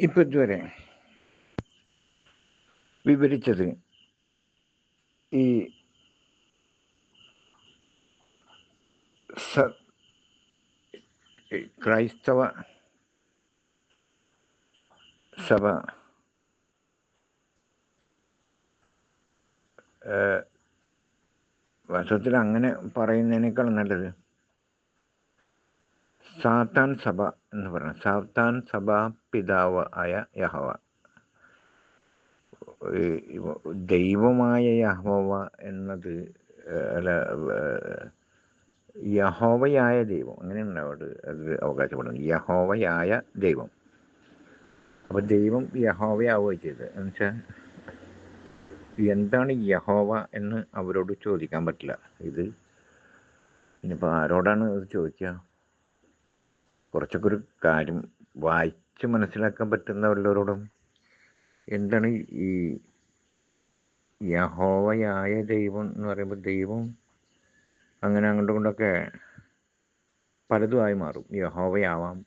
ഇപ്പം ഇതുവരെ വിവരിച്ചത് ഈ ക്രൈസ്തവ സഭ വാസ്തവത്തിൽ അങ്ങനെ പറയുന്നതിനേക്കാൾ നല്ലത് സാത്താൻ സഭ എന്ന് പറയണം. സാത്താൻ സഭാ പിതാവ് ആയ യഹോവ, ദൈവമായ യഹോവ എന്നത് അല്ല, യഹോവയായ ദൈവം, അങ്ങനെയാണ് അവിടെ അത് അവകാശപ്പെടുന്നത്. യഹോവയായ ദൈവം. അപ്പം ദൈവം യഹോവയാവുകയും ചെയ്തത് എന്നുവെച്ചാൽ എന്താണ് യഹോവ എന്ന് അവരോട് ചോദിക്കാൻ പറ്റില്ല. ഇത് ഇനിയിപ്പോൾ ആരോടാണ് ഇത് ചോദിക്കുക? കുറച്ചൊക്കെ ഒരു കാര്യം വായിച്ച് മനസ്സിലാക്കാൻ പറ്റുന്ന വല്ലവരോടും എന്താണ് ഈ യഹോവയായ ദൈവം എന്ന് പറയുമ്പോൾ, ദൈവം അങ്ങനെ അങ്ങോട്ടും കൊണ്ടൊക്കെ പലതുമായി മാറും. യഹോവയാവാം,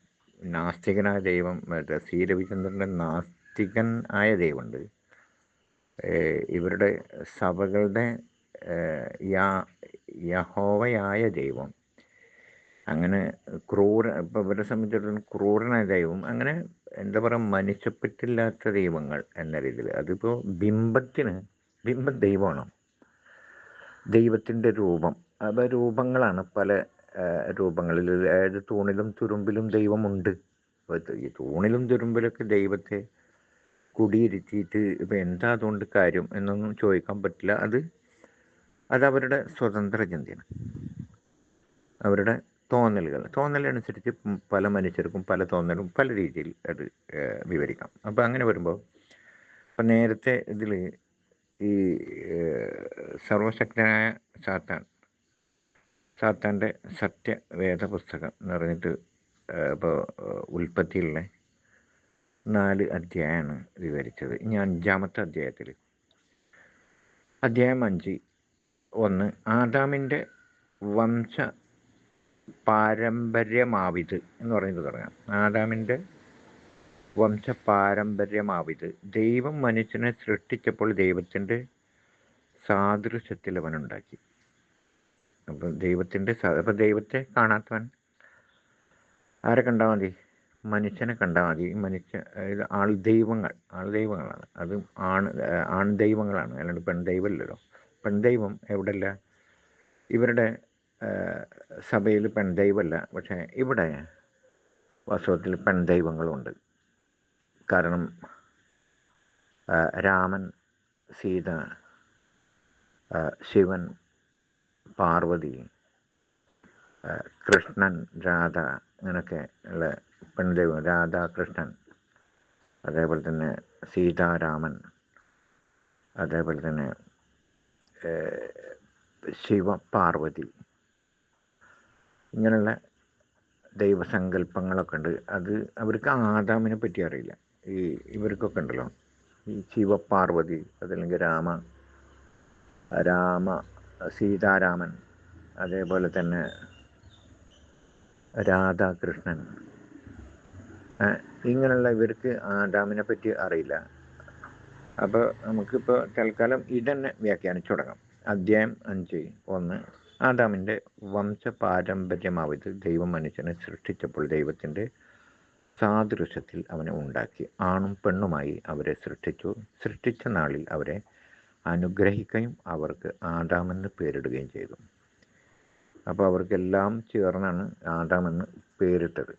നാസ്തികനായ ദൈവം, മറ്റേ സി രവിചന്ദ്രൻ്റെ നാസ്തികൻ ആയ ദൈവമുണ്ട്. ഇവരുടെ സഭകളുടെ യഹോവയായ ദൈവം, അങ്ങനെ ഇപ്പം ഇവരെ സംബന്ധിച്ചിടത്തോളം ക്രൂരനായ ദൈവം, അങ്ങനെ എന്താ പറയുക, മനുഷ്യപ്പറ്റില്ലാത്ത ദൈവങ്ങൾ എന്ന രീതിയിൽ. അതിപ്പോൾ ബിംബം ദൈവമാണ്, ദൈവത്തിൻ്റെ രൂപം. അപ്പോൾ രൂപങ്ങളാണ് പല രൂപങ്ങളിൽ. അതായത് തൂണിലും തുരുമ്പിലും ദൈവമുണ്ട്. ഈ തൂണിലും തുരുമ്പിലൊക്കെ ദൈവത്തെ കുടിയിരുത്തിയിട്ട് ഇപ്പം എന്താ അതുകൊണ്ട് കാര്യം എന്നൊന്നും ചോദിക്കാൻ പറ്റില്ല. അത് അവരുടെ സ്വതന്ത്ര ചിന്തയാണ്, അവരുടെ തോന്നലനുസരിച്ച് പല മനുഷ്യർക്കും പല തോന്നലും പല രീതിയിൽ അത് വിവരിക്കാം. അപ്പോൾ അങ്ങനെ വരുമ്പോൾ, ഇപ്പം നേരത്തെ ഇതിൽ ഈ സർവശക്തനായ സാത്താൻ്റെ സത്യവേദ പുസ്തകം എന്ന് പറഞ്ഞിട്ട് ഇപ്പോൾ ഉൽപ്പത്തിയിലുള്ള 4 അധ്യായമാണ് വിവരിച്ചത്. ഇനി 5-ാമത്തെ അധ്യായത്തിൽ, അധ്യായം 5:1, ആദാമിൻ്റെ വംശ പാരമ്പര്യമാവിത് എന്ന് പറയുന്നത് തുടങ്ങാം. ആദാമിൻ്റെ വംശപാരമ്പര്യമാവിത്. ദൈവം മനുഷ്യനെ സൃഷ്ടിച്ചപ്പോൾ ദൈവത്തിൻ്റെ സാദൃശ്യത്തിൽ അവനുണ്ടാക്കി. അപ്പം ദൈവത്തെ കാണാത്തവൻ ആരെ കണ്ടാൽ മതി? മനുഷ്യനെ കണ്ടാൽ മതി. ആൾദൈവങ്ങളാണ്. അത് ആൺദൈവങ്ങളാണ്, അല്ലാണ്ട് പെൺദൈവമല്ലല്ലോ. പെൺദൈവം എവിടെയല്ല, ഇവരുടെ സഭയിൽ പെൺദൈവമല്ല. പക്ഷേ ഇവിടെ വാസ്തവത്തിൽ പെൺദൈവങ്ങളുണ്ട്. കാരണം രാമൻ, സീത, ശിവൻ, പാർവതി, കൃഷ്ണൻ, രാധ, അങ്ങനെയൊക്കെ ഉള്ള പെൺദൈവം. രാധ, കൃഷ്ണൻ, അതേപോലെ തന്നെ സീതാരാമൻ, അതേപോലെ തന്നെ ശിവ, പാർവതി, ഇങ്ങനെയുള്ള ദൈവസങ്കല്പങ്ങളൊക്കെ ഉണ്ട്. അത് അവർക്ക് ആദാമിനെ പറ്റി അറിയില്ല. ഇവർക്കൊക്കെ ഉണ്ടല്ലോ, ഈ ശിവപാർവതി, അതല്ലെങ്കിൽ സീതാരാമൻ, അതേപോലെ തന്നെ രാധാകൃഷ്ണൻ, ഇങ്ങനെയുള്ള ഇവർക്ക് ആദാമിനെ പറ്റി അറിയില്ല. അപ്പോൾ നമുക്കിപ്പോൾ തൽക്കാലം ഇതന്നെ വ്യാഖ്യാനിച്ചു തുടങ്ങാം. അധ്യായം 5:1, ആദാമിൻ്റെ വംശപാരമ്പര്യമാവിത്. ദൈവം മനുഷ്യനെ സൃഷ്ടിച്ചപ്പോൾ ദൈവത്തിൻ്റെ സാദൃശ്യത്തിൽ അവനെ ഉണ്ടാക്കി, ആണും പെണ്ണുമായി അവരെ സൃഷ്ടിച്ചു. സൃഷ്ടിച്ച നാളിൽ അവരെ അനുഗ്രഹിക്കുകയും അവർക്ക് ആദാമെന്ന് പേരിടുകയും ചെയ്തു. അപ്പോൾ അവർക്കെല്ലാം ചേർന്നാണ് ആദാമെന്ന് പേരിട്ടത്.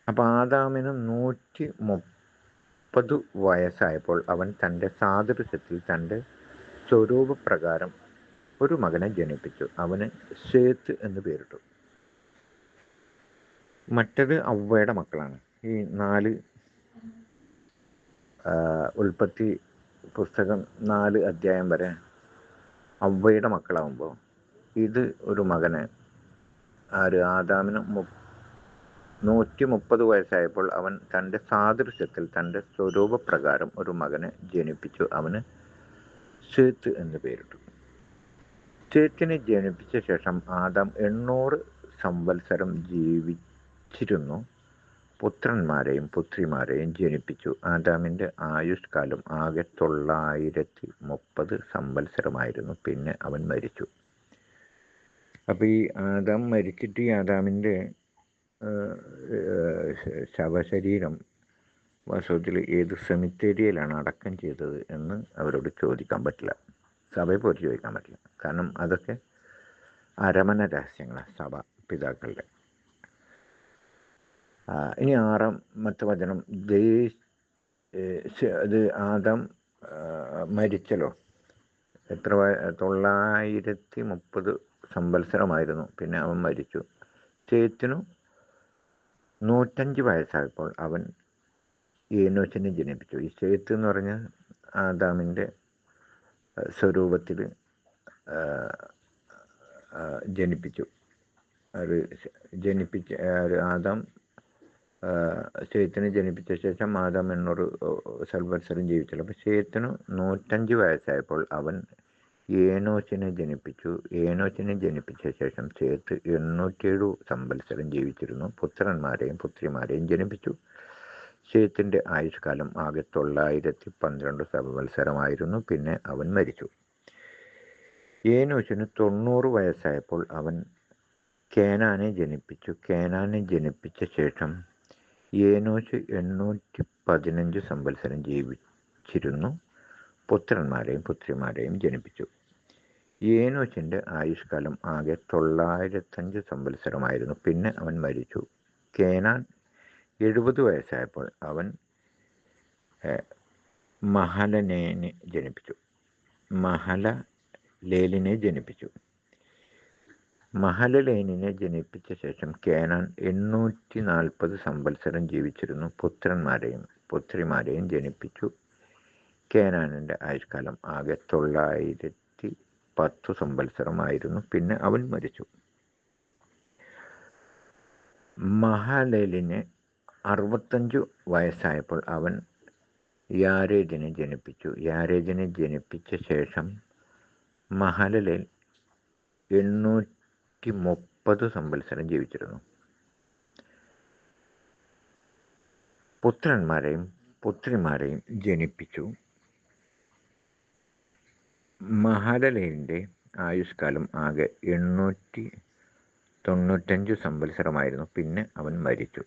അപ്പോൾ ആദാമിന് 130 വയസ്സായപ്പോൾ അവൻ തൻ്റെ സാദൃശ്യത്തിൽ തൻ്റെ സ്വരൂപപ്രകാരം ഒരു മകനെ ജനിപ്പിച്ചു. അവന് ശേത്ത് എന്ന് പേരിട്ടു. മറ്റത് അവ്വയുടെ മക്കളാണ്. ഈ 4 ഉൽപ്പത്തി പുസ്തകം 4 അധ്യായം വരെ അവ്വയുടെ മക്കളാവുമ്പോൾ, ഇത് ഒരു മകനെ ആദാമിന് 130 വയസ്സായപ്പോൾ അവൻ തൻ്റെ സാദൃശ്യത്തിൽ തൻ്റെ സ്വരൂപപ്രകാരം ഒരു മകനെ ജനിപ്പിച്ചു. അവന് ശേത്ത് എന്ന് പേരിട്ടു. ശേത്തിനെ ജനിപ്പിച്ച ശേഷം ആദാം 800 സംവത്സരം ജീവിച്ചിരുന്നു. പുത്രന്മാരെയും പുത്രിമാരെയും ജനിപ്പിച്ചു. ആദാമിൻ്റെ ആയുഷ്കാലം ആകെ 930 സംവത്സരമായിരുന്നു. പിന്നെ അവൻ മരിച്ചു. അപ്പോൾ ഈ ആദാം മരിച്ചിട്ട് ഈ ആദാമിൻ്റെ ശവശരീരം വാസ്തവത്തിൽ ഏത് സെമിത്തേരിയിലാണ് അടക്കം ചെയ്തത് എന്ന് അവരോട് ചോദിക്കാൻ പറ്റില്ല. സഭയെ പോയിട്ട് ചോദിക്കാൻ പറ്റില്ല. കാരണം അതൊക്കെ അരമന രഹസ്യങ്ങളാണ് സഭ പിതാക്കളുടെ. ഇനി 6-ാമത്തെ വചനം, ഇത് ആദാം മരിച്ചല്ലോ. എത്ര 930 സംവത്സരമായിരുന്നു. പിന്നെ അവൻ മരിച്ചു. ചേത്തിനു 105 വയസ്സായപ്പോൾ അവൻ ഏനോശിനെ ജനിപ്പിച്ചു. ഈ ചേത്ത് എന്ന് പറഞ്ഞാൽ ആദാമിൻ്റെ സ്വരൂപത്തിൽ ജനിപ്പിച്ചു. അത് ആദാം ശേത്തിനെ ജനിപ്പിച്ച ശേഷം ആദാം 800 സംവത്സരം ജീവിച്ചല്ലോ. അപ്പോൾ ശേത്തിനു 105 വയസ്സായപ്പോൾ അവൻ ഏനോശിനെ ജനിപ്പിച്ചു. ഏനോശിനെ ജനിപ്പിച്ച ശേഷം ശേത്ത് 807 സംവത്സരം ജീവിച്ചിരുന്നു. പുത്രന്മാരെയും പുത്രിമാരെയും ജനിപ്പിച്ചു. ശേത്തിൻ്റെ ആയുഷ്കാലം ആകെ 912 സംവത്സരമായിരുന്നു. പിന്നെ അവൻ മരിച്ചു. ഏനോശിന് 90 വയസ്സായപ്പോൾ അവൻ കേനാനെ ജനിപ്പിച്ചു. കേനാനെ ജനിപ്പിച്ച ശേഷം ഏനോശ് 815 സംവത്സരം ജീവിച്ചിരുന്നു. പുത്രന്മാരെയും പുത്രിമാരെയും ജനിപ്പിച്ചു. ഏനോശിൻ്റെ ആയുഷ്കാലം ആകെ 905 സംവത്സരമായിരുന്നു. പിന്നെ അവൻ മരിച്ചു. കേനാൻ 70 വയസ്സായപ്പോൾ അവൻ മഹലലേലിനെ ജനിപ്പിച്ചു. മഹലലേലിനെ ജനിപ്പിച്ച ശേഷം കേനാൻ 840 സംവത്സരം ജീവിച്ചിരുന്നു. പുത്രന്മാരെയും പുത്രിമാരെയും ജനിപ്പിച്ചു. കേനാനിൻ്റെ ആയുഷ്കാലം ആകെ 910 സംവത്സരമായിരുന്നു. പിന്നെ അവൻ മരിച്ചു. മഹലലേലിന് 65 വയസ്സായപ്പോൾ അവൻ യാരേദിനെ ജനിപ്പിച്ചു. യാരേദിനെ ജനിപ്പിച്ച ശേഷം മഹലലേൽ 830 സംവത്സരം ജീവിച്ചിരുന്നു. പുത്രന്മാരെയും പുത്രിമാരെയും ജനിപ്പിച്ചു. മഹലലേലിൻ്റെ ആയുഷ്കാലം ആകെ 895 സംവത്സരമായിരുന്നു. പിന്നെ അവൻ മരിച്ചു.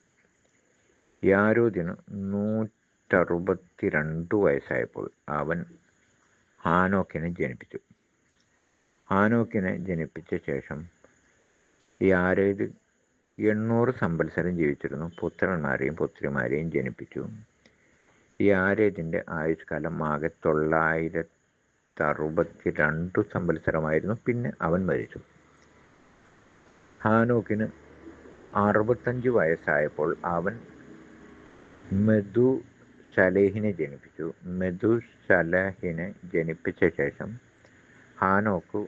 യാരോദിന് 162 വയസ്സായപ്പോൾ അവൻ ഹാനോക്കിനെ ജനിപ്പിച്ചു. ഹാനോക്കിനെ ജനിപ്പിച്ച ശേഷം യാരേദ് 800 സംവത്സരം ജീവിച്ചിരുന്നു. പുത്രന്മാരെയും പുത്രിമാരെയും ജനിപ്പിച്ചു. യാരേദിൻ്റെ ആയുഷ്കാലം ആകെ 962 സംവത്സരമായിരുന്നു. പിന്നെ അവൻ മരിച്ചു. ഹാനോക്കിന് 65 വയസ്സായപ്പോൾ അവൻ മെഥൂശലഹിനെ ജനിപ്പിച്ചു. മെഥൂശലഹിനെ ജനിപ്പിച്ച ശേഷം ഹാനോക്ക്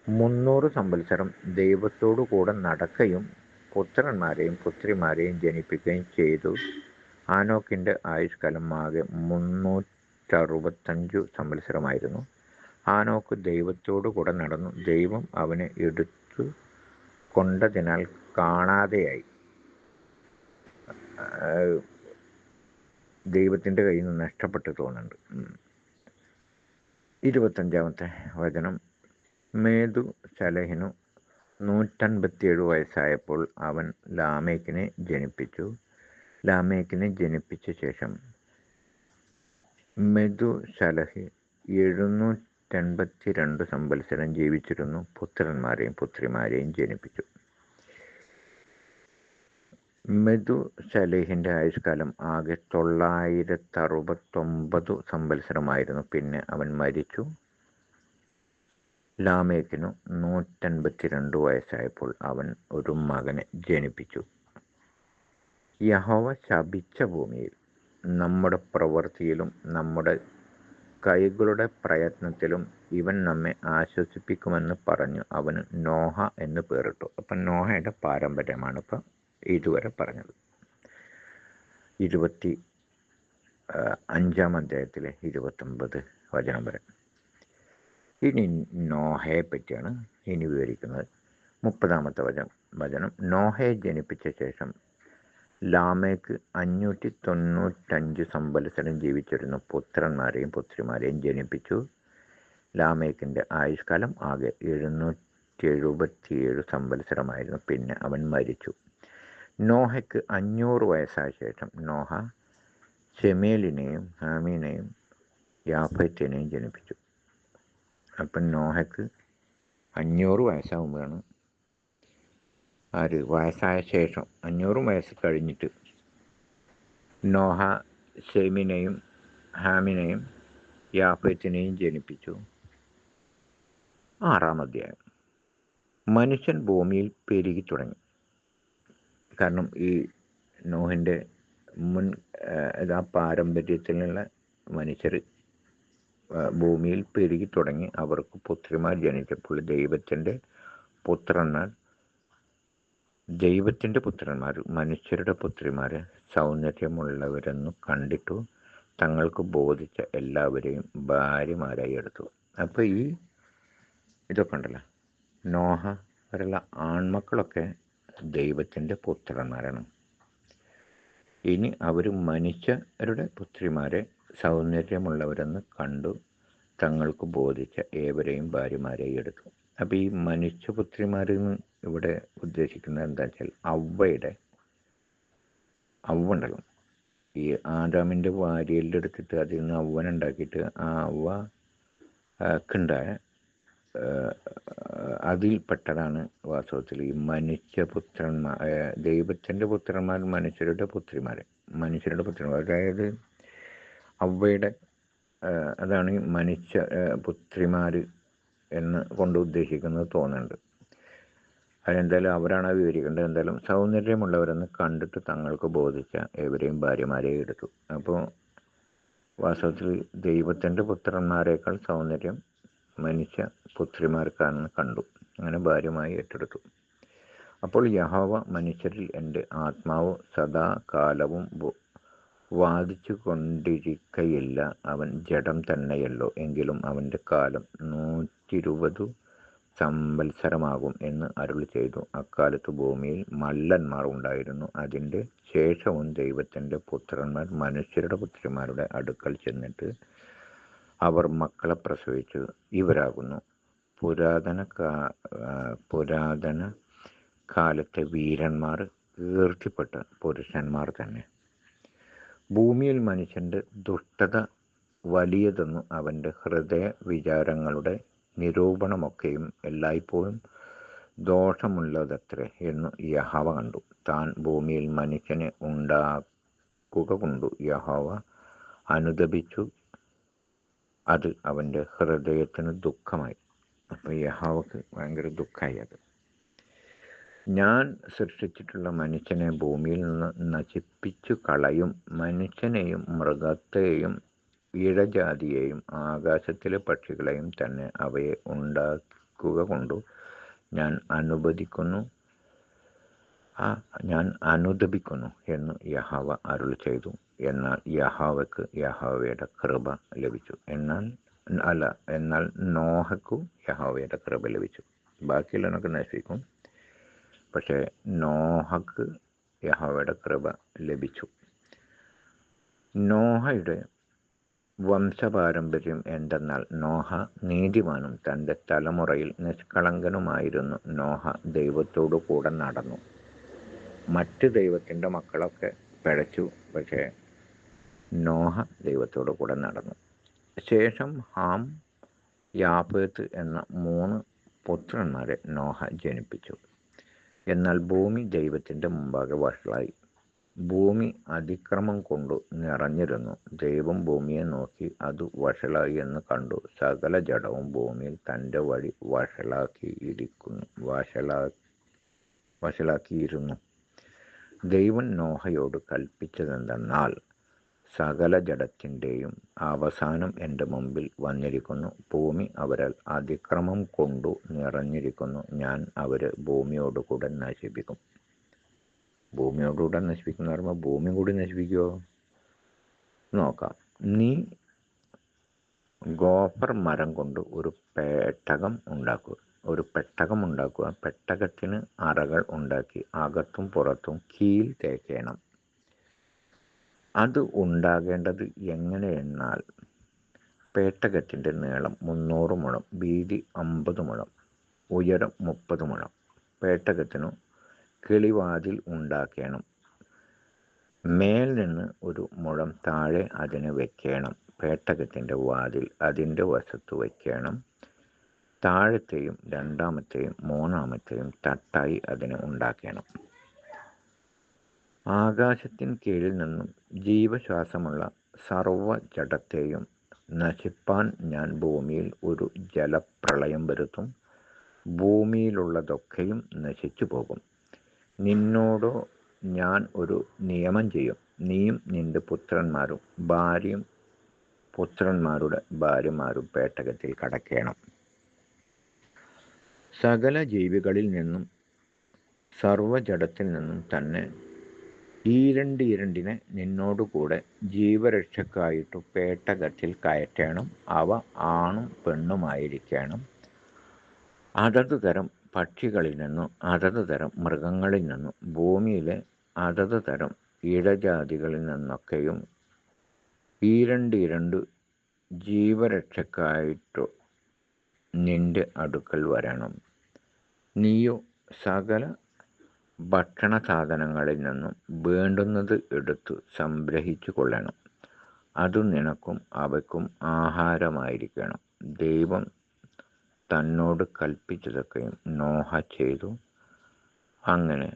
300 സംവത്സരം ദൈവത്തോടു കൂടെ നടക്കുകയും പുത്രന്മാരെയും പുത്രിമാരെയും ജനിപ്പിക്കുകയും ചെയ്തു. ഹാനോക്കിൻ്റെ ആയുഷ്കാലം ആകെ 365 സംവത്സരമായിരുന്നു. ഹാനോക്ക് ദൈവത്തോടു കൂടെ നടന്നു. ദൈവം അവനെ എടുത്തു കൊണ്ടതിനാൽ കാണാതെയായി. ദൈവത്തിൻ്റെ കയ്യിൽ നിന്ന് നഷ്ടപ്പെട്ടു തോന്നുന്നുണ്ട്. 25-ാമത്തെ വചനം, മെഥൂശലഹിനു 157 വയസ്സായപ്പോൾ അവൻ ലാമേക്കിനെ ജനിപ്പിച്ചു. ലാമേക്കിനെ ജനിപ്പിച്ച ശേഷം മെഥൂശലഹ് 782 സംവത്സരം ജീവിച്ചിരുന്നു. പുത്രന്മാരെയും പുത്രിമാരെയും ജനിപ്പിച്ചു. മെഥൂശലഹിൻ്റെ ആയുഷ്കാലം ആകെ 969 സംവത്സരമായിരുന്നു. പിന്നെ അവൻ മരിച്ചു. ലാമേക്കിനു 152 വയസ്സായപ്പോൾ അവൻ ഒരു മകനെ ജനിപ്പിച്ചു. യഹോവ ശപിച്ച ഭൂമിയിൽ നമ്മുടെ പ്രവൃത്തിയിലും നമ്മുടെ കൈകളുടെ പ്രയത്നത്തിലും ഇവൻ നമ്മെ ആശ്വസിപ്പിക്കുമെന്ന് പറഞ്ഞു അവന് നോഹ എന്ന് പേരിട്ടു. അപ്പം നോഹയുടെ പാരമ്പര്യമാണ് ഇപ്പം ഇതുവരെ പറഞ്ഞത്. 25-ാം അധ്യായത്തിലെ 29 വചനം വരെ. ഇനി നോഹയെ പറ്റിയാണ് വിവരിക്കുന്നത്. 30-ാമത്തെ വചനം, നോഹയെ ജനിപ്പിച്ച ശേഷം ലാമേക്ക് 595 സംവത്സരം ജീവിച്ചിരുന്നു. പുത്രന്മാരെയും പുത്രിമാരെയും ജനിപ്പിച്ചു. ലാമേക്കിൻ്റെ ആയുഷ്കാലം ആകെ 777 സംവത്സരമായിരുന്നു. പിന്നെ അവൻ മരിച്ചു. നോഹയ്ക്ക് 500 വയസ്സായ ശേഷം നോഹ ശെമേലിനെയും ഹാമീനെയും യാഫത്തിനെയും ജനിപ്പിച്ചു. അപ്പം നോഹയ്ക്ക് 500 വയസ്സാകുമ്പോഴാണ് വയസ്സായ ശേഷം 500 വയസ്സ് കഴിഞ്ഞിട്ട് നോഹ ശെമിനെയും ഹാമിനെയും യാഫത്തിനെയും ജനിപ്പിച്ചു. 6-ാം അധ്യായം. മനുഷ്യൻ ഭൂമിയിൽ പെരുകി തുടങ്ങി. കാരണം ഈ നോഹിൻ്റെ മുൻ പാരമ്പര്യത്തിലുള്ള മനുഷ്യർ ഭൂമിയിൽ പെരുകി തുടങ്ങി. അവർക്ക് പുത്രിമാർ ജനിച്ചപ്പോൾ ദൈവത്തിൻ്റെ പുത്രന്മാർ മനുഷ്യരുടെ പുത്രിമാരെ സൗന്ദര്യമുള്ളവരെന്നു കണ്ടിട്ടു തങ്ങൾക്ക് ബോധിച്ച എല്ലാവരെയും ഭാര്യമാരായി എടുത്തു. അപ്പോൾ ഇതൊക്കെ ഉണ്ടല്ലോ, നോഹ വരെയുള്ള ആൺമക്കളൊക്കെ ദൈവത്തിൻ്റെ പുത്രന്മാരാണ്. ഇനി അവർ മനുഷ്യരുടെ പുത്രിമാരെ സൗന്ദര്യമുള്ളവരെന്ന് കണ്ടു തങ്ങൾക്ക് ബോധിച്ച ഏവരെയും ഭാര്യമാരായി എടുത്തു. അപ്പോൾ ഈ മനുഷ്യപുത്രിമാരെന്ന് ഇവിടെ ഉദ്ദേശിക്കുന്നത് എന്താ വെച്ചാൽ അവ്വ ഉണ്ടല്ലോ, ഈ ആദാമിൻ്റെ ഭാര്യയിലെടുത്തിട്ട് അതിൽ നിന്ന് അവനുണ്ടാക്കിയിട്ട് ആ അവ്വക്കുണ്ടായ അതിൽപ്പെട്ടതാണ് വാസ്തവത്തിൽ ഈ മനുഷ്യപുത്രന്മാർ, ദൈവത്തിൻ്റെ പുത്രന്മാർ മനുഷ്യരുടെ പുത്രിമാർ. അതായത് അവ്വയുടെ അതാണ് ഈ മനുഷ്യ പുത്രിമാർ എന്ന് കൊണ്ട് ഉദ്ദേശിക്കുന്നത് തോന്നുന്നുണ്ട്. അതെന്തായാലും അവരാണ് വിവരിക്കേണ്ടത്. എന്തായാലും സൗന്ദര്യമുള്ളവരെന്ന് കണ്ടിട്ട് തങ്ങൾക്ക് ബോധിച്ച ഏവരെയും ഭാര്യമാരെ എടുത്തു. അപ്പോൾ വാസ്തവത്തിൽ ദൈവത്തിൻ്റെ പുത്രന്മാരെക്കാൾ സൗന്ദര്യം മനുഷ്യ പുത്രിമാർക്കാണെന്ന് കണ്ടു. അങ്ങനെ ഭാര്യമായി ഏറ്റെടുത്തു. അപ്പോൾ യഹോവ മനുഷ്യരിൽ എൻ്റെ ആത്മാവ് സദാകാലവും വാദിച്ചു കൊണ്ടിരിക്കയില്ല. അവൻ ജഡം തന്നെയല്ലോ, എങ്കിലും അവൻ്റെ കാലം 120 സംവത്സരമാകും എന്ന് അരുളി ചെയ്തു. അക്കാലത്ത് ഭൂമിയിൽ മല്ലന്മാർ ഉണ്ടായിരുന്നു. അതിൻ്റെ ശേഷവും ദൈവത്തിൻ്റെ പുത്രന്മാർ മനുഷ്യരുടെ പുത്രിമാരുടെ അടുക്കൽ ചെന്നിട്ട് അവർ മക്കളെ പ്രസവിച്ചു. ഇവരാകുന്നു പുരാതന കാലത്തെ വീരന്മാർ, കീർത്തിപ്പെട്ട പുരുഷന്മാർ തന്നെ. ഭൂമിയിൽ മനുഷ്യൻ്റെ ദുഷ്ടത വലിയതെന്നു അവൻ്റെ ഹൃദയ വിചാരങ്ങളുടെ നിരൂപണമൊക്കെയും എല്ലായ്പ്പോഴും ദോഷമുള്ളതത്രേ എന്നു യഹോവ കണ്ടു. താൻ ഭൂമിയിൽ മനുഷ്യനെ ഉണ്ടാക്കുക കൊണ്ടു യഹോവ അനുതപിച്ചു. അത് അവൻ്റെ ഹൃദയത്തിന് ദുഃഖമായി. അപ്പോൾ യഹോവക്ക് ഭയങ്കര ദുഃഖമായി. അത് ഞാൻ സൃഷ്ടിച്ചിട്ടുള്ള മനുഷ്യനെ ഭൂമിയിൽ നിന്ന് നശിപ്പിച്ചു കളയും. മനുഷ്യനെയും മൃഗത്തെയും ഇഴജാതിയെയും ആകാശത്തിലെ പക്ഷികളെയും തന്നെ അവയെ ഉണ്ടാക്കുക കൊണ്ടു ഞാൻ അനുദപിക്കുന്നു എന്ന് യഹോവ അരുളി ചെയ്തു. എന്നാൽ യഹോവയ്ക്ക് യഹോവയുടെ കൃപ ലഭിച്ചു. എന്നാൽ നോഹയ്ക്കു യഹോവയുടെ കൃപ ലഭിച്ചു. ബാക്കിയുള്ളവനൊക്കെ നശിക്കും, പക്ഷേ നോഹയ്ക്ക് യഹോവയുടെ കൃപ ലഭിച്ചു. നോഹയുടെ വംശപാരമ്പര്യം എന്തെന്നാൽ നോഹ നീതിമാനും തൻ്റെ തലമുറയിൽ നിഷ്കളങ്കനുമായിരുന്നു. നോഹ ദൈവത്തോടു കൂടെ നടന്നു. മറ്റ് ദൈവത്തിൻ്റെ മക്കളൊക്കെ പിഴച്ചു, പക്ഷേ നോഹ ദൈവത്തോടു കൂടെ നടന്നു. ശേഷം ഹാം, യാഫത്ത് എന്ന 3 പുത്രന്മാരെ നോഹ ജനിപ്പിച്ചു. എന്നാൽ ഭൂമി ദൈവത്തിൻ്റെ മുമ്പാകെ വഷളായി. ഭൂമി അതിക്രമം കൊണ്ടു നിറഞ്ഞിരുന്നു. ദൈവം ഭൂമിയെ നോക്കി അത് വഷളായി എന്ന് കണ്ടു. സകല ജഡവും ഭൂമിയിൽ തൻ്റെ വഴി വഷളാക്കിയിരുന്നു. ദൈവം നോഹയോട് കൽപ്പിച്ചതെന്തെന്നാൽ, സകല ജഡത്തിൻ്റെയും അവസാനം എൻ്റെ മുമ്പിൽ വന്നിരിക്കുന്നു. ഭൂമി അവരാൽ അതിക്രമം കൊണ്ടു നിറഞ്ഞിരിക്കുന്നു. ഞാൻ അവരെ ഭൂമിയോടുകൂടെ നശിപ്പിക്കും. ഭൂമിയോടുകൂടെ നശിപ്പിക്കുന്ന പറയുമ്പോൾ ഭൂമി കൂടി നശിപ്പിക്കുമോ നോക്കാം. നീ ഗോഫർ മരം കൊണ്ട് ഒരു പെട്ടകം ഉണ്ടാക്കുക. പെട്ടകത്തിന് അറകൾ ഉണ്ടാക്കി അകത്തും പുറത്തും കീൽ തേക്കണം. അത് ഉണ്ടാകേണ്ടത് എങ്ങനെയെന്നാൽ പേട്ടകത്തിൻ്റെ നീളം 300 മുഴം, വീതി 50 മുഴം, ഉയരം 30 മുഴം. പേട്ടകത്തിനു കിളിവാതിൽ ഉണ്ടാക്കണം. മേൽ നിന്ന് 1 മുഴം താഴെ അതിന് വയ്ക്കണം. പേട്ടകത്തിൻ്റെ വാതിൽ അതിൻ്റെ വശത്തു വയ്ക്കണം. താഴത്തെയും രണ്ടാമത്തെയും മൂന്നാമത്തെയും തട്ടായി അതിന് ഉണ്ടാക്കണം. ആകാശത്തിൻ കീഴിൽ നിന്നും ജീവശ്വാസമുള്ള സർവ്വജഡത്തെയും നശിപ്പാൻ ഞാൻ ഭൂമിയിൽ ഒരു ജലപ്രളയം വരുത്തും. ഭൂമിയിലുള്ളതൊക്കെയും നശിച്ചു പോകും. നിന്നോടോ ഞാൻ ഒരു നിയമം ചെയ്യും. നീയും നിന്റെ പുത്രന്മാരും ഭാര്യയും പുത്രന്മാരുടെ ഭാര്യമാരും പേട്ടകത്തിൽ കടക്കണം. സകല ജീവികളിൽ നിന്നും സർവ്വജഡത്തിൽ നിന്നും തന്നെ ഈരണ്ടിനെ നിന്നോടുകൂടെ ജീവരക്ഷക്കായിട്ടു പേട്ടകത്തിൽ കയറ്റണം. അവ ആണും പെണ്ണുമായിരിക്കണം. അതത് തരം പക്ഷികളിൽ നിന്നും അതത് തരം മൃഗങ്ങളിൽ നിന്നും ഭൂമിയിലെ അതത് തരം ഇഴജാതികളിൽ നിന്നൊക്കെയും ഈരണ്ട് ജീവരക്ഷക്കായിട്ടു നിന്റെ അടുക്കൽ വരണം. നീയോ സകല ഭക്ഷണ സാധനങ്ങളിൽ നിന്നും വേണ്ടുന്നത് എടുത്തു സംഗ്രഹിച്ചു കൊള്ളണം. അതു നിനക്കും അവയ്ക്കും ആഹാരമായിരിക്കണം. ദൈവം തന്നോട് കൽപ്പിച്ചതൊക്കെയും നോഹ ചെയ്തു. അങ്ങനെ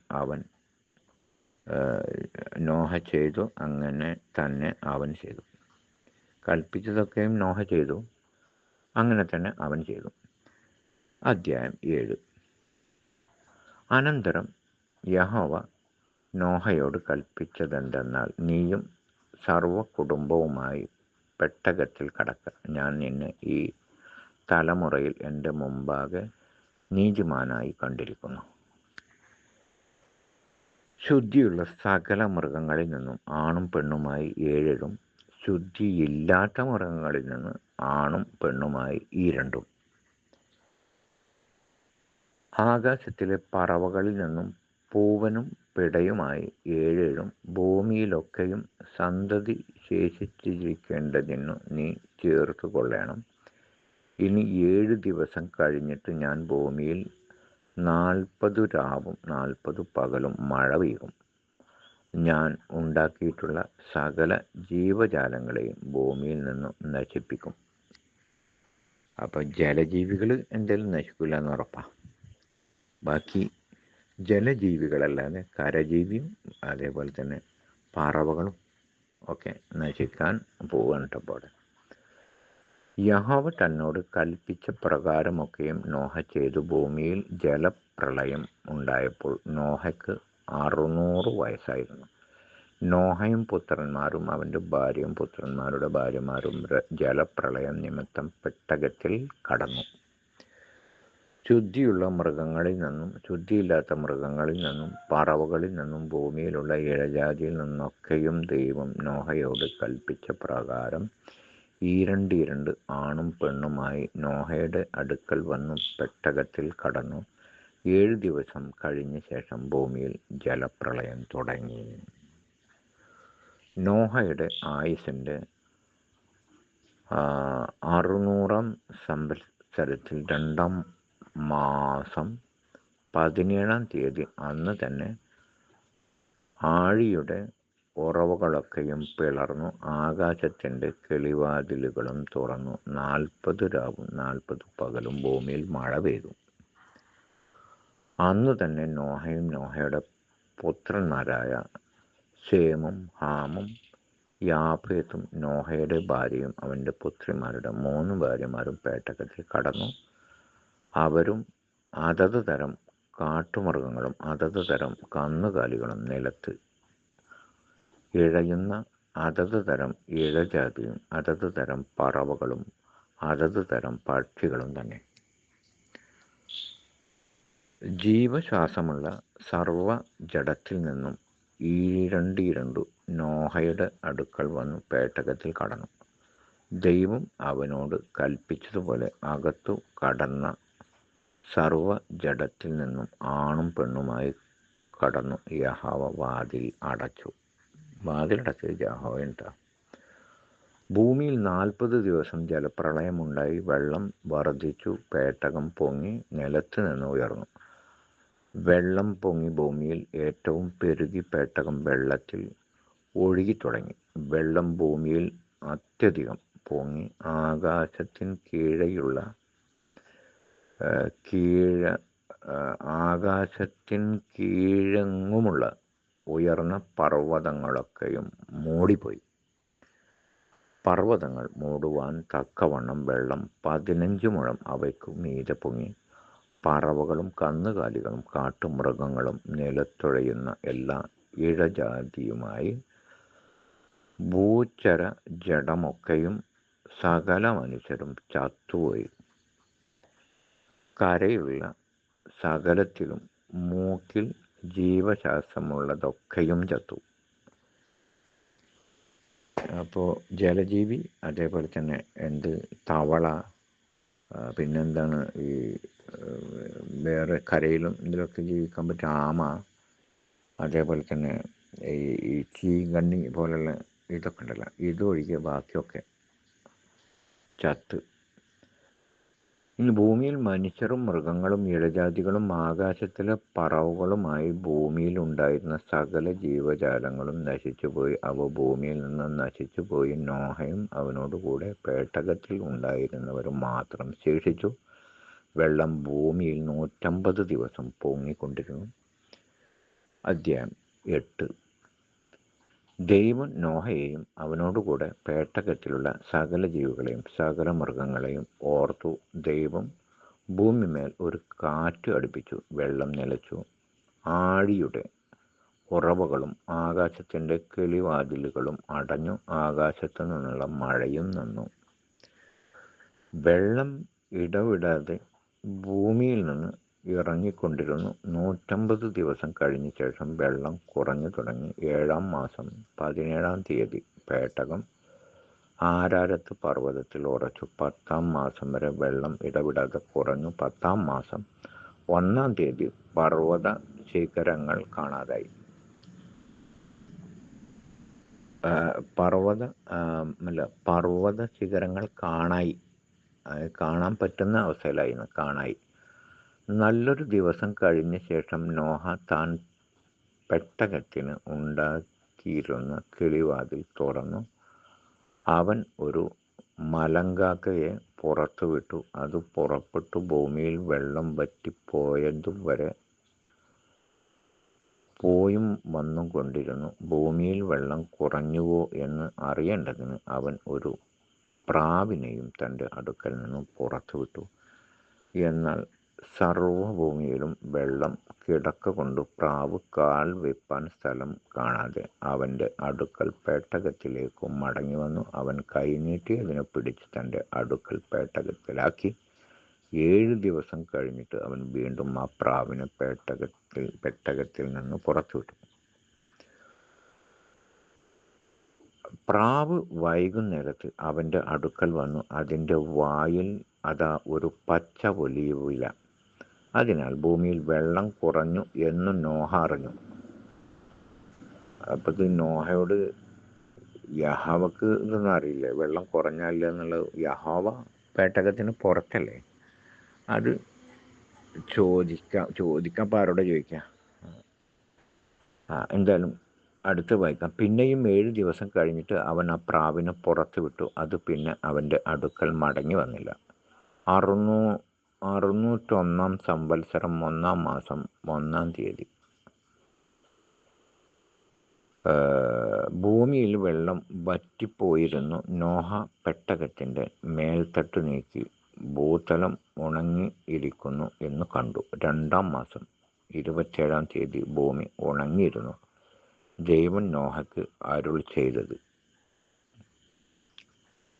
തന്നെ അവൻ ചെയ്തു. കൽപ്പിച്ചതൊക്കെയും നോഹ ചെയ്തു. അങ്ങനെ തന്നെ അവൻ ചെയ്തു. അധ്യായം 7. അനന്തരം യഹോവ നോഹയോട് കൽപ്പിച്ചതെന്തെന്നാൽ, നീയും സർവ്വകുടുംബവുമായി പെട്ടകത്തിൽ കടക്ക. ഞാൻ നിന്നെ ഈ തലമുറയിൽ എൻ്റെ മുമ്പാകെ നീതിമാനായി കണ്ടിരിക്കുന്നു. ശുദ്ധിയുള്ള സകല മൃഗങ്ങളിൽ നിന്നും ആണും പെണ്ണുമായി 7, ശുദ്ധിയില്ലാത്ത മൃഗങ്ങളിൽ നിന്ന് ആണും പെണ്ണുമായി 2. ആകാശത്തിലെ പറവകളിൽ നിന്നും പൂവനും പിടയുമായി 7, ഭൂമിയിലൊക്കെയും സന്തതി ശേഷിച്ചിരിക്കേണ്ടതിനു നീ ചേർത്തു കൊള്ളണം. ഇനി 7 ദിവസം കഴിഞ്ഞിട്ട് ഞാൻ ഭൂമിയിൽ 40 രാവും 40 പകലും മഴ പെയ്യും. ഞാൻ ഉണ്ടാക്കിയിട്ടുള്ള സകല ജീവജാലങ്ങളെയും ഭൂമിയിൽ നിന്നും നശിപ്പിക്കും. അപ്പം ജലജീവികൾ എന്തായാലും നശിക്കില്ല എന്ന് ഉറപ്പാണ്. ബാക്കി ജലജീവികളല്ലാതെ കരജീവിയും അതേപോലെ തന്നെ പറവകളും ഒക്കെ നശിക്കാൻ പോവുകയാണ്. യഹോവ തന്നോട് കൽപ്പിച്ച പ്രകാരമൊക്കെയും നോഹ ചെയ്തു. ഭൂമിയിൽ ജലപ്രളയം ഉണ്ടായപ്പോൾ നോഹയ്ക്ക് 600 വയസ്സായിരുന്നു. നോഹയും പുത്രന്മാരും അവൻ്റെ ഭാര്യയും പുത്രന്മാരുടെ ഭാര്യമാരും ജലപ്രളയം നിമിത്തം പെട്ടകത്തിൽ കടന്നു. ശുദ്ധിയുള്ള മൃഗങ്ങളിൽ നിന്നും ശുദ്ധിയില്ലാത്ത മൃഗങ്ങളിൽ നിന്നും പറവകളിൽ നിന്നും ഭൂമിയിലുള്ള ഇഴജാതിയിൽ നിന്നൊക്കെയും ദൈവം നോഹയോട് കൽപ്പിച്ച പ്രകാരം ഈരണ്ട് ആണും പെണ്ണുമായി നോഹയുടെ അടുക്കൽ വന്നു പെട്ടകത്തിൽ കടന്നു. 7 ദിവസം കഴിഞ്ഞ ശേഷം ഭൂമിയിൽ ജലപ്രളയം തുടങ്ങി. നോഹയുടെ ആയുസിൻ്റെ 600-ാം സംവത്സരത്തിൽ 2-ാം മാസം 17-ാം തീയതി അന്ന് തന്നെ ആഴിയുടെ ഉറവുകളൊക്കെയും പിളർന്നു. ആകാശത്തിൻ്റെ കിളിവാതിലുകളും തുറന്നു. 40 രാവും 40 പകലും ഭൂമിയിൽ മഴ പെയ്തു. അന്ന് തന്നെ നോഹയും നോഹയുടെ പുത്രന്മാരായ ശേമും ഹാമും യാഫേത്തും നോഹയുടെ ഭാര്യയും അവൻ്റെ പുത്രിമാരുടെ 3 ഭാര്യമാരും പേട്ടകത്തിൽ കടന്നു. അവരും അതത് തരം കാട്ടുമൃഗങ്ങളും അതത് തരം കന്നുകാലികളും നിലത്ത് ഇഴയുന്ന അതത് തരം ഇഴജാതിയും അതത് തരം പറവകളും അതത് തരം പക്ഷികളും തന്നെ. ജീവശ്വാസമുള്ള സർവ്വജഡത്തിൽ നിന്നും ഈരണ്ട് നോഹയുടെ അടുക്കൽ വന്നു പേട്ടകത്തിൽ കടന്നു. ദൈവം അവനോട് കൽപ്പിച്ചതുപോലെ അകത്തു കടന്ന സർവ്വജഡത്തിൽ നിന്നും ആണും പെണ്ണുമായി കടന്നു. യഹോവ വാതിൽ അടച്ചു. വാതിലടച്ച് യഹോവ. ഭൂമിയിൽ 40 ദിവസം ജലപ്രളയമുണ്ടായി. വെള്ളം വർദ്ധിച്ചു, പേട്ടകം പൊങ്ങി നിലത്ത് നിന്ന് ഉയർന്നു. വെള്ളം പൊങ്ങി ഭൂമിയിൽ ഏറ്റവും പെരുകി പേട്ടകം വെള്ളത്തിൽ ഒഴുകിത്തുടങ്ങി. വെള്ളം ഭൂമിയിൽ അത്യധികം പൊങ്ങി ആകാശത്തിന് കീഴെങ്ങുമുള്ള ഉയർന്ന പർവ്വതങ്ങളൊക്കെയും മൂടിപ്പോയി. പർവ്വതങ്ങൾ മൂടുവാൻ തക്കവണ്ണം വെള്ളം 15 മുഴം അവയ്ക്കു മീതെ പൊങ്ങി. പറവകളും കന്നുകാലികളും കാട്ടുമൃഗങ്ങളും നിലത്തുഴയുന്ന എല്ലാ ഇഴജാതിയുമായി ഭൂചര ജഡമൊക്കെയും സകല മനുഷ്യരും ചത്തുപോയി. കരയുള്ള സകലത്തിലും മൂക്കിൽ ജീവശ്വാസമുള്ളതൊക്കെയും ചത്തു. അപ്പോൾ ജലജീവി, അതേപോലെ തന്നെ തവള, പിന്നെന്താണ് ഈ വേറെ കരയിലും ഇതിലൊക്കെ ജീവിക്കാൻ പറ്റും ആമ, അതേപോലെ തന്നെ ഈ ചീങ്കണ്ണി പോലുള്ള ഇതൊക്കെ ഉണ്ടല്ലോ, ഇതൊഴികെ ബാക്കിയൊക്കെ ചത്ത്. ഇനി ഭൂമിയിൽ മനുഷ്യരും മൃഗങ്ങളും ഇഴജാതികളും ആകാശത്തിലെ പറവുകളുമായി ഭൂമിയിൽ ഉണ്ടായിരുന്ന സകല ജീവജാലങ്ങളും നശിച്ചുപോയി. അവ ഭൂമിയിൽ നിന്ന് നശിച്ചുപോയി. നോഹയും അവനോടുകൂടെ പേട്ടകത്തിൽ ഉണ്ടായിരുന്നവരും മാത്രം ശേഷിച്ചു. വെള്ളം ഭൂമിയിൽ 150 ദിവസം പൊങ്ങിക്കൊണ്ടിരുന്നു. അധ്യായം 8. ദൈവം നോഹയെയും അവനോടുകൂടെ പേട്ടകത്തിലുള്ള സകല ജീവികളെയും സകല മൃഗങ്ങളെയും ഓർത്തു. ദൈവം ഭൂമിമേൽ ഒരു കാറ്റ് അടുപ്പിച്ചു. വെള്ളം നിലച്ചു. ആഴിയുടെ ഉറവകളും ആകാശത്തിൻ്റെ കിളിവാതിലുകളും അടഞ്ഞു. ആകാശത്തു നിന്നുള്ള മഴയും നിന്നു. വെള്ളം ഇടവിടാതെ ഭൂമിയിൽ നിന്ന് ഇറങ്ങിക്കൊണ്ടിരുന്നു. 150 ദിവസം കഴിഞ്ഞ ശേഷം വെള്ളം കുറഞ്ഞു തുടങ്ങി. 7-ാം മാസം 17-ാം തീയതി പേട്ടകം ആരാരത്ത് പർവ്വതത്തിൽ ഉറച്ചു. 10-ാം മാസം വരെ വെള്ളം ഇടവിടാതെ കുറഞ്ഞു. 10-ാം മാസം 1-ാം തീയതി പർവ്വത ശിഖരങ്ങൾ കാണാതായി. പർവ്വത ശിഖരങ്ങൾ കാണാൻ പറ്റുന്ന അവസ്ഥയിലായിരുന്നു. കാണായി. നല്ലൊരു ദിവസം കഴിഞ്ഞ ശേഷം നോഹ താൻ പെട്ടകത്തിന് ഉണ്ടാക്കിയിരുന്ന കിളിവാതിൽ തുറന്നു. അവൻ ഒരു മലങ്കാക്കയെ പുറത്തു വിട്ടു. അത് പുറപ്പെട്ടു ഭൂമിയിൽ വെള്ളം വറ്റിപ്പോയതുവരെ പോയും വന്നും കൊണ്ടിരുന്നു. ഭൂമിയിൽ വെള്ളം കുറഞ്ഞുവോ എന്ന് അറിയേണ്ടതിന് അവൻ ഒരു പ്രാവിനെയും തൻ്റെ അടുക്കൽ നിന്നും പുറത്തു വിട്ടു. എന്നാൽ സർവ്വഭൂമിയിലും വെള്ളം കിടക്കൊണ്ട് പ്രാവ് കാൽ വെപ്പാൻ സ്ഥലം കാണാതെ അവൻ്റെ അടുക്കൽ പേട്ടകത്തിലേക്ക് മടങ്ങി വന്നു. അവൻ കൈനീട്ടി അതിനെ പിടിച്ച് തൻ്റെ അടുക്കൽ പേട്ടകത്തിലാക്കി. 7 ദിവസം കഴിഞ്ഞിട്ട് അവൻ വീണ്ടും ആ പ്രാവിനെ പെട്ടകത്തിൽ നിന്ന് പുറത്തുവിട്ടു. പ്രാവ് വൈകുന്നേരത്ത് അവൻ്റെ അടുക്കൽ വന്നു. അതിൻ്റെ വായിൽ അതാ ഒരു പച്ച ഒലീവില. അതിനാൽ ഭൂമിയിൽ വെള്ളം കുറഞ്ഞു എന്ന് നോഹ അറിഞ്ഞു. അപ്പോൾ ഇത് നോഹയോട് യഹോവക്ക് ഇതൊന്നും അറിയില്ലേ, വെള്ളം കുറഞ്ഞല്ല എന്നുള്ളത്? യഹോവ പേട്ടകത്തിന് പുറത്തല്ലേ. അത് ചോദിക്കാൻ ആരോടെ ചോദിക്കാം? എന്തായാലും അടുത്ത് വായിക്കാം. പിന്നെയും 7 ദിവസം കഴിഞ്ഞിട്ട് അവൻ ആ പ്രാവിനെ പുറത്തു വിട്ടു. അത് പിന്നെ അവൻ്റെ അടുക്കൽ മടങ്ങി വന്നില്ല. 601-ാം സംവത്സരം 1-ാം മാസം 1-ാം തീയതി ഭൂമിയിൽ വെള്ളം വറ്റിപ്പോയിരുന്നു. നോഹ പെട്ടകത്തിൻ്റെ മേൽത്തട്ട് നീക്കി ഭൂതലം ഉണങ്ങി ഇരിക്കുന്നു എന്ന് കണ്ടു. 2-ാം മാസം 27-ാം തീയതി ഭൂമി ഉണങ്ങിയിരുന്നു. ദൈവം നോഹയ്ക്ക് അരുൾ ചെയ്തത്.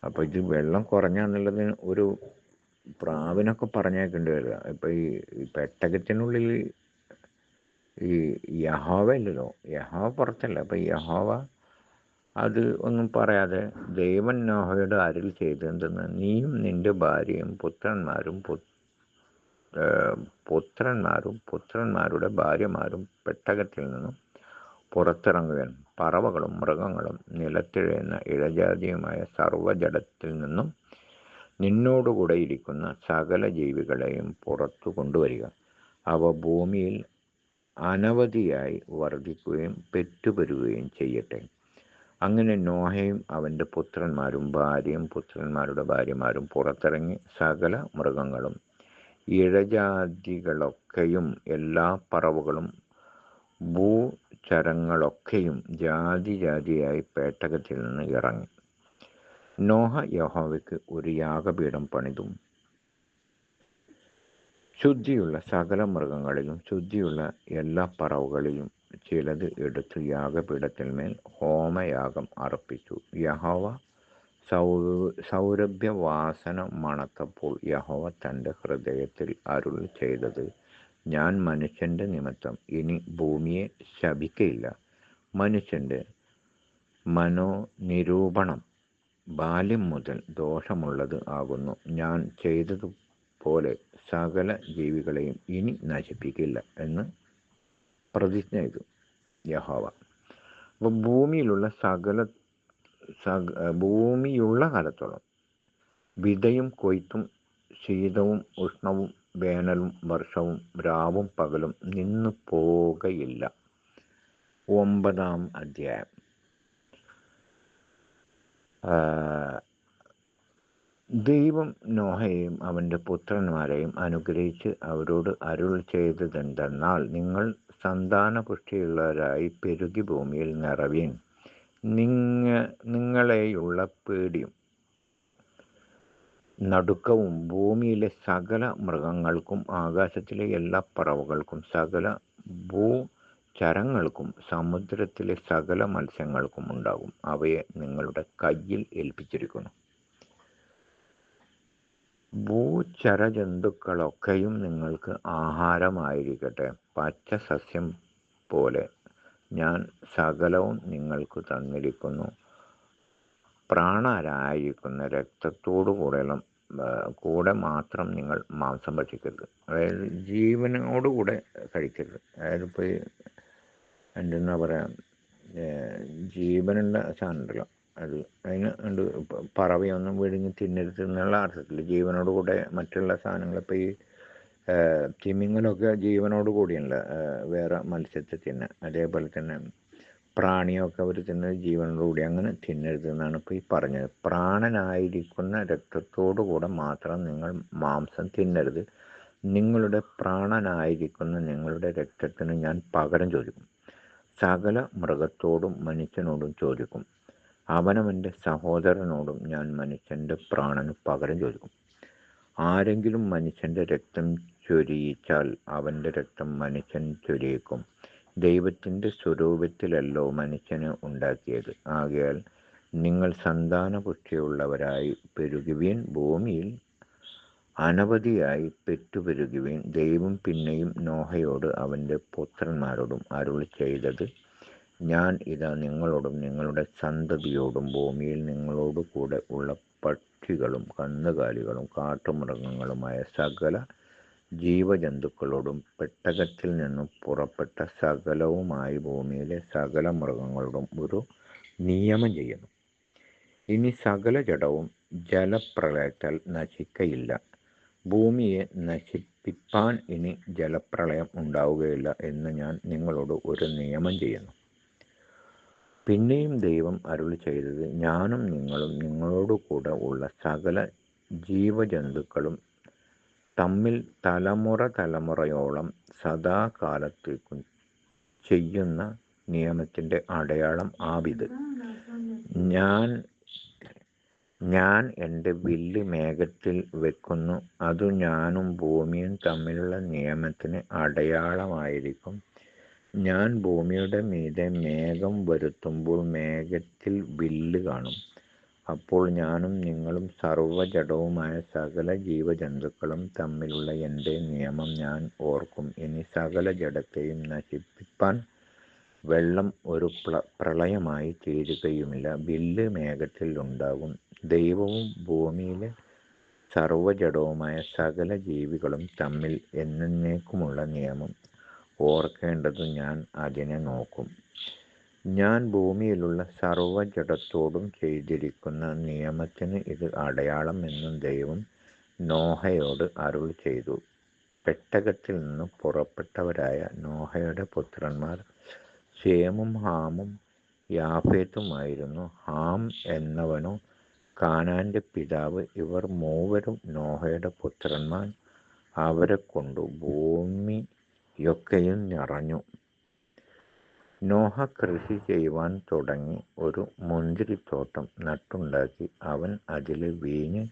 അപ്പോൾ ഇത് വെള്ളം കുറഞ്ഞെന്നുള്ളതിന് ഒരു പ്രാവിനൊക്കെ പറഞ്ഞേക്കേണ്ടി വരിക. ഇപ്പം ഈ പെട്ടകത്തിനുള്ളിൽ ഈ യഹോവ ഇല്ലല്ലോ, യഹോവ പുറത്തല്ല. അപ്പം യഹോവ അത് ഒന്നും പറയാതെ ദൈവൻ നോഹയോട് അരുൾ ചെയ്തെന്തെന്ന്, നീയും നിൻ്റെ ഭാര്യയും പുത്രന്മാരും പുത്രന്മാരുടെ ഭാര്യമാരും പെട്ടകത്തിൽ നിന്നും പുറത്തിറങ്ങുവാൻ പറവകളും മൃഗങ്ങളും നിലത്തിഴയുന്ന ഇഴജാതിയുമായ സർവ്വജഡത്തിൽ നിന്നും നിന്നോടുകൂടെ ഇരിക്കുന്ന സകല ജീവികളെയും പുറത്തു കൊണ്ടുവരിക. അവ ഭൂമിയിൽ അനവധിയായി വർദ്ധിക്കുകയും പെറ്റുപെരുകുകയും ചെയ്യട്ടെ. അങ്ങനെ നോഹയും അവൻ്റെ പുത്രന്മാരും ഭാര്യയും പുത്രന്മാരുടെ ഭാര്യമാരും പുറത്തിറങ്ങി സകല മൃഗങ്ങളും ഇഴജാതികളൊക്കെയും എല്ലാ പറവകളും ഭൂചരങ്ങളൊക്കെയും ജാതി ജാതിയായി പേട്ടകത്തിൽ നിന്ന് ഇറങ്ങി. നോഹ യഹോവയ്ക്ക് ഒരു യാഗപീഠം പണിതും ശുദ്ധിയുള്ള സകല മൃഗങ്ങളിലും ശുദ്ധിയുള്ള എല്ലാ പറവകളിലും ചിലത് എടുത്ത് യാഗപീഠത്തിന്മേൽ ഹോമയാഗം അർപ്പിച്ചു. യഹോവ സൗരഭ്യവാസന മണത്തപ്പോൾ യഹോവ തൻ്റെ ഹൃദയത്തിൽ അരുളി ചെയ്തത്, ഞാൻ മനുഷ്യൻ്റെ നിമിത്തം ഇനി ഭൂമിയെ ശപിക്കയില്ല. മനുഷ്യൻ്റെ മനോനിരൂപണം ബാല്യം മുതൽ ദോഷമുള്ളത് ആകുന്നു. ഞാൻ ചെയ്തതുപോലെ സകല ജീവികളെയും ഇനി നശിപ്പിക്കില്ല എന്ന് പ്രതിജ്ഞ ചെയ്തു യഹോവ. അപ്പോൾ ഭൂമിയുള്ള കാലത്തോളം വിതയും കൊയ്ത്തും ശീതവും ഉഷ്ണവും വേനലും വർഷവും രാവും പകലും നിന്നു പോകയില്ല. 9-ാം അധ്യായം. ദൈവം നോഹയെയും അവൻ്റെ പുത്രന്മാരെയും അനുഗ്രഹിച്ച് അവരോട് അരുൾ ചെയ്തതെന്തെന്നാൽ, നിങ്ങൾ സന്താനപുഷ്ടിയുള്ളവരായി പെരുകി ഭൂമിയിൽ നിറവീൻ. നിങ്ങളെയുള്ള പേടിയും നടുക്കവും ഭൂമിയിലെ സകല മൃഗങ്ങൾക്കും ആകാശത്തിലെ എല്ലാ പറവകൾക്കും സകല ഭൂചരങ്ങൾക്കും സമുദ്രത്തിലെ സകല മത്സ്യങ്ങൾക്കും ഉണ്ടാകും. അവയെ നിങ്ങളുടെ കയ്യിൽ ഏൽപ്പിച്ചിരിക്കുന്നു. ഭൂചരജന്തുക്കളൊക്കെയും നിങ്ങൾക്ക് ആഹാരമായിരിക്കട്ടെ. പച്ച സസ്യം പോലെ ഞാൻ സകലവും നിങ്ങൾക്ക് തന്നിരിക്കുന്നു. പ്രാണരായിരിക്കുന്ന രക്തത്തോടു കൂടെ മാത്രം നിങ്ങൾ മാംസം ഭക്ഷിക്കരുത്. അതായത് ജീവനോടുകൂടെ കഴിക്കരുത്. അതായത് ഇപ്പോൾ എന്തെന്നാ പറയുക, ജീവനുള്ള സാധനം ഉണ്ടല്ലോ, അതിന് ഉണ്ട്. പറവയൊന്നും വിഴുങ്ങി തിന്നരുത് എന്നുള്ള അർത്ഥത്തിൽ ജീവനോടുകൂടെ മറ്റുള്ള സാധനങ്ങൾ, ഇപ്പോൾ ഈ തിമിങ്ങലൊക്കെ ജീവനോട് കൂടിയല്ല വേറെ മത്സ്യത്തെ തിന്നുക. അതേപോലെ തന്നെ പ്രാണിയൊക്കെ അവർ തിന്നത് ജീവനോടുകൂടി, അങ്ങനെ തിന്നരുത് എന്നാണ് ഇപ്പോൾ ഈ പറഞ്ഞത്. പ്രാണനായിരിക്കുന്ന രക്തത്തോടുകൂടെ മാത്രം നിങ്ങൾ മാംസം തിന്നരുത്. നിങ്ങളുടെ പ്രാണനായിരിക്കുന്ന നിങ്ങളുടെ രക്തത്തിന് ഞാൻ പകരം ചോദിക്കും. സകല മൃഗത്തോടും മനുഷ്യനോടും ചോദിക്കും. അവനവൻ്റെ സഹോദരനോടും ഞാൻ മനുഷ്യൻ്റെ പ്രാണന് പകരം ചോദിക്കും. ആരെങ്കിലും മനുഷ്യൻ്റെ രക്തം ചൊരിയിച്ചാൽ അവൻ്റെ രക്തം മനുഷ്യൻ ചൊരിയിക്കും. ദൈവത്തിൻ്റെ സ്വരൂപത്തിലല്ലോ മനുഷ്യനെ ഉണ്ടാക്കിയത്. ആകയാൽ നിങ്ങൾ സന്താനപുഷ്ടിയുള്ളവരായി പെരുകുവീൻ, ഭൂമിയിൽ അനവധിയായി പെറ്റുപെരുകുവീൻ. ദൈവം പിന്നെയും നോഹയോട് അവൻ്റെ പുത്രന്മാരോടും അരുളി ചെയ്തത്, ഞാൻ ഇതാ നിങ്ങളോടും നിങ്ങളുടെ സന്തതിയോടും ഭൂമിയിൽ നിങ്ങളോട് കൂടെ ഉള്ള പക്ഷികളും കന്നുകാലികളും കാട്ടുമൃഗങ്ങളുമായ സകല ജീവജന്തുക്കളോടും പെട്ടകത്തിൽ നിന്നും പുറപ്പെട്ട സകലവുമായി ഭൂമിയിലെ സകല മൃഗങ്ങളോടും ഒരു നിയമം ചെയ്യുന്നു. ഇനി സകല ജഡവും ജലപ്രളയത്താൽ നശിക്കയില്ല. ഭൂമിയെ നശിപ്പിപ്പാൻ ഇനി ജലപ്രളയം ഉണ്ടാവുകയില്ല എന്ന് ഞാൻ നിങ്ങളോട് ഒരു നിയമം ചെയ്യുന്നു. പിന്നെയും ദൈവം അരുളി ചെയ്തത്, ഞാനും നിങ്ങളും നിങ്ങളോട് കൂടെ ഉള്ള സകല ജീവജന്തുക്കളും തമ്മിൽ തലമുറയോളം സദാകാലത്തേക്കും ചെയ്യുന്ന നിയമത്തിൻ്റെ അടയാളം ആവിത്. ഞാൻ എൻ്റെ വില്ല് മേഘത്തിൽ വെക്കുന്നു. അതു ഞാനും ഭൂമിയും തമ്മിലുള്ള നിയമത്തിന് അടയാളമായിരിക്കും. ഞാൻ ഭൂമിയുടെ മീതെ മേഘം വരുത്തുമ്പോൾ മേഘത്തിൽ വില്ല് കാണും. അപ്പോൾ ഞാനും നിങ്ങളും സർവ്വജഡവുമായ സകല ജീവജന്തുക്കളും തമ്മിലുള്ള എൻ്റെ നിയമം ഞാൻ ഓർക്കും. ഇനി സകല ജഡത്തെയും നശിപ്പിപ്പാൻ വെള്ളം ഒരു പ്രളയമായി തീരുകയുമില്ല. വില്ല് മേഘത്തിൽ ഉണ്ടാകും. ദൈവവും ഭൂമിയിലെ സർവ്വജഡവുമായ സകല ജീവികളും തമ്മിൽ എന്നേക്കുമുള്ള നിയമം ഓർക്കേണ്ടത് ഞാൻ അതിനെ നോക്കും. ഞാൻ ഭൂമിയിലുള്ള സർവ്വജഡത്തോടും ചെയ്തിരിക്കുന്ന നിയമത്തിന് ഇത് അടയാളം എന്നും ദൈവം നോഹയോട് അരുൾ ചെയ്തു. പെട്ടകത്തിൽ നിന്ന് പുറപ്പെട്ടവരായ നോഹയുടെ പുത്രന്മാർ ശേമും ഹാമും യാഫേത്തുമായിരുന്നു. ഹാം എന്നവനോ കാനാന്റെ പിതാവ്. ഇവർ മൂവരും നോഹയുടെ പുത്രന്മാർ. അവരെ കൊണ്ടു ഭൂമിയൊക്കെയും നിറഞ്ഞു. നോഹ കൃഷി ചെയ്യുവാൻ തുടങ്ങി. ഒരു മുന്തിരിത്തോട്ടം നട്ടുണ്ടാക്കി. അവൻ അതിലെ വീഞ്ഞ്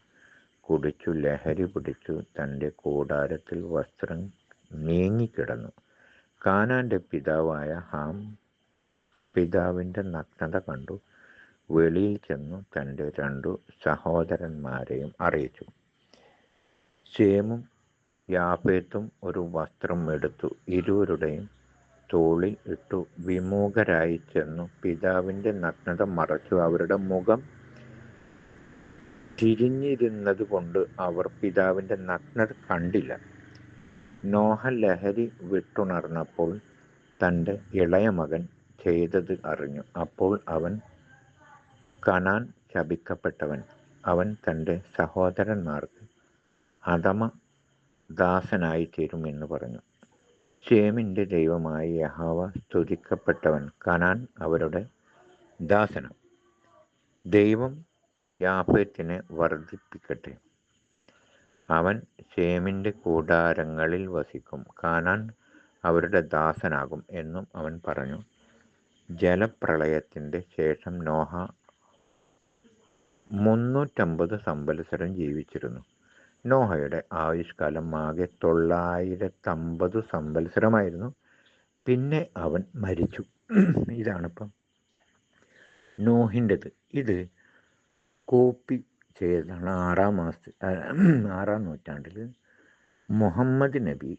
കുടിച്ചു ലഹരി പിടിച്ചു. തൻ്റെ കൂടാരത്തിൽ വസ്ത്രം നീങ്ങിക്കിടന്നു. കാനാന്റെ പിതാവായ ഹാം പിതാവിൻ്റെ നഗ്നത കണ്ടു. വെളിയിൽ ചെന്നു തൻ്റെ 2 സഹോദരന്മാരെയും അറിയിച്ചു. ശേമും യാഫേത്തും ഒരു വസ്ത്രം എടുത്തു, ഇരുവരുടെയും തോളിൽ ഇട്ടു. വിമുഖരായി ചെന്നു പിതാവിൻ്റെ നഗ്നത മറച്ചു. അവരുടെ മുഖം തിരിഞ്ഞിരുന്നത് കൊണ്ട് അവർ പിതാവിൻ്റെ നഗ്നത കണ്ടില്ല. നോഹ ലഹരി വിട്ടുണർന്നപ്പോൾ തൻ്റെ ഇളയ മകൻ ചെയ്തത് അറിഞ്ഞു. അപ്പോൾ അവൻ, കനാൻ ശപിക്കപ്പെട്ടവൻ, അവൻ തൻ്റെ സഹോദരന്മാർക്ക് അധമ ദാസനായി തീരും എന്ന് പറഞ്ഞു. ശേമിൻ്റെ ദൈവമായ യഹോവ സ്തുതിക്കപ്പെട്ടവൻ, കനാൻ അവരുടെ ദാസനം. ദൈവം യാഫേത്തിനെ വർദ്ധിപ്പിക്കട്ടെ. അവൻ ശേമിൻ്റെ കൂടാരങ്ങളിൽ വസിക്കും. കാനാൻ അവരുടെ ദാസനാകും എന്നും അവൻ പറഞ്ഞു. ജലപ്രളയത്തിൻ്റെ ശേഷം നോഹ 350 സംവത്സരം ജീവിച്ചിരുന്നു. നോഹയുടെ ആയുഷ്കാലം ആകെ 950 സംവത്സരമായിരുന്നു. പിന്നെ അവൻ മരിച്ചു. ഇതാണിപ്പം നോഹിൻ്റെത്. ഇത് കോപ്പി ചെയ്തതാണ് 6-ാം നൂറ്റാണ്ടിൽ മുഹമ്മദ് നബി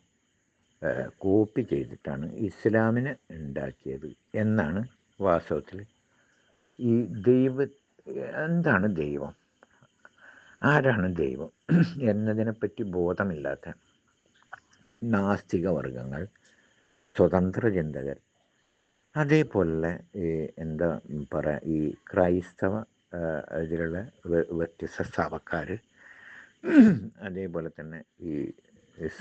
കോപ്പി ചെയ്തിട്ടാണ് ഇസ്ലാമിനെ ഉണ്ടാക്കിയത് എന്നാണ് വാസ്തവത്തിൽ. ഈ എന്താണ് ദൈവം, ആരാണ് ദൈവം എന്നതിനെപ്പറ്റി ബോധമില്ലാത്ത നാസ്തിക വർഗങ്ങൾ, സ്വതന്ത്ര ചിന്തകർ, അതേപോലെ എന്താ പറയുക, ഈ ക്രൈസ്തവ ഇതിലുള്ള വ്യത്യസ്ത സഭക്കാർ, അതേപോലെ തന്നെ ഈ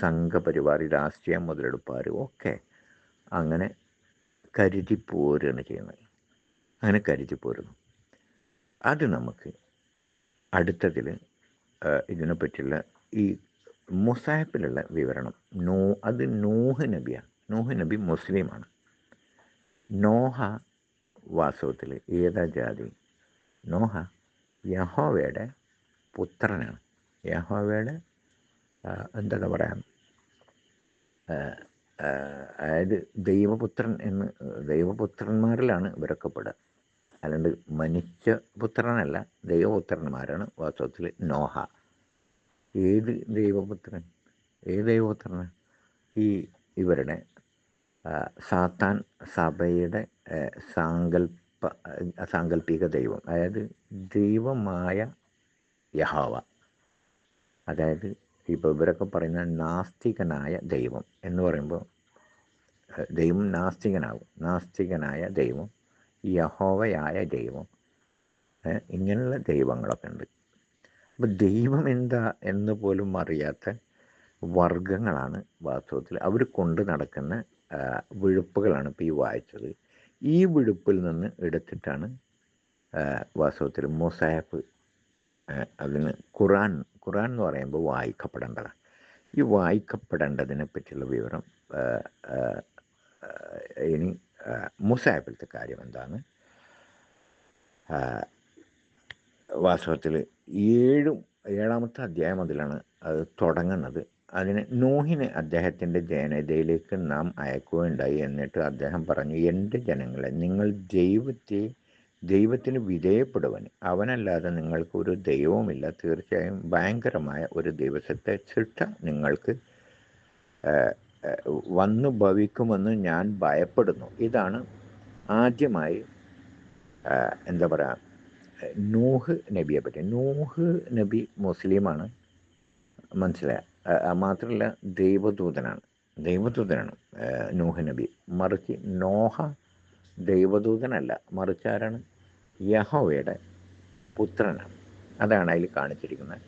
സംഘപരിവാർ, രാഷ്ട്രീയ മുതലെടുപ്പുകാർ ഒക്കെ അങ്ങനെ കരുതിപ്പോരുകയാണ് ചെയ്യുന്നത്. അങ്ങനെ കരുതിപ്പോരുന്നു. അത് നമുക്ക് അടുത്തതിൽ ഇതിനെപ്പറ്റിയുള്ള ഈ മുസാഫിലുള്ള വിവരണം. അത് നൂഹ് നബിയാണ്. നൂഹ് നബി മുസ്ലിമാണ്. നോഹ വാസ്തവത്തിൽ ഏതാ ജാതി? നോഹ യഹോവയുടെ പുത്രനാണ്. യഹോവയുടെ എന്താ പറയുക, അതായത് ദൈവപുത്രൻ എന്ന്, ദൈവപുത്രന്മാരിലാണ് ഇവരൊക്കെ പെടുക. അല്ലാണ്ട് മനുഷ്യപുത്രനല്ല, ദൈവപുത്രന്മാരാണ് വാസ്തവത്തിൽ നോഹ. ഏത് ദൈവപുത്രൻ? ഏത് ദൈവപുത്രനാണ്? ഇവരുടെ സാത്താൻ സഭയുടെ സാങ്കല്പിക ദൈവം, അതായത് ദൈവമായ യഹോവ. അതായത് ഇപ്പോൾ ഇവരൊക്കെ പറയുന്ന നാസ്തികനായ ദൈവം എന്ന് പറയുമ്പോൾ ദൈവം നാസ്തികനാകും. നാസ്തികനായ ദൈവം, യഹോവയായ ദൈവം, ഇങ്ങനെയുള്ള ദൈവങ്ങളൊക്കെ ഉണ്ട്. അപ്പോൾ ദൈവം എന്താ എന്ന് പോലും അറിയാത്ത വർഗങ്ങളാണ് വാസ്തവത്തിൽ. അവർ കൊണ്ട് നടക്കുന്ന വിഴുപ്പുകളാണ് ഇപ്പോൾ ഈ വായിച്ചത്. ഈ വിഴുപ്പിൽ നിന്ന് എടുത്തിട്ടാണ് വാസ്തവത്തിൽ മുസാഫ്, അതിന് ഖുറാൻ എന്ന് പറയുമ്പോൾ വായിക്കപ്പെടേണ്ടതാണ്. ഈ വായിക്കപ്പെടേണ്ടതിനെ പറ്റിയുള്ള വിവരം ഇനി മുസാഫിലത്തെ കാര്യം എന്താണ്? വാസ്തവത്തിൽ 7-ാമത്തെ അധ്യായം മുതലാണ് അത് തുടങ്ങുന്നത്. അതിന് നോഹിനെ അദ്ദേഹത്തിൻ്റെ ജനതയിലേക്ക് നാം അയക്കുകയുണ്ടായി. എന്നിട്ട് അദ്ദേഹം പറഞ്ഞു, എൻ്റെ ജനങ്ങളെ, നിങ്ങൾ ദൈവത്തിന് വിധേയപ്പെടുവാൻ, അവനല്ലാതെ നിങ്ങൾക്ക് ഒരു ദൈവവുമില്ല. തീർച്ചയായും ഭയങ്കരമായ ഒരു ദിവസത്തെ ശിക്ഷ നിങ്ങൾക്ക് വന്നു ഭവിക്കുമെന്ന് ഞാൻ ഭയപ്പെടുന്നു. ഇതാണ് ആദ്യമായി എന്താ പറയുക, നൂഹ് നബിയെ പറ്റി. നൂഹ് നബി മുസ്ലിമാണ്, മനസ്സിലായ. മാത്രമല്ല ദൈവദൂതനാണ് നൂഹ് നബി. മറിച്ച് നോഹ ദൈവദൂതനല്ല, മറിച്ച് ആരാണ്? യഹോവയുടെ പുത്രനാണ്. അതാണ് അതിൽ കാണിച്ചിരിക്കുന്നത്.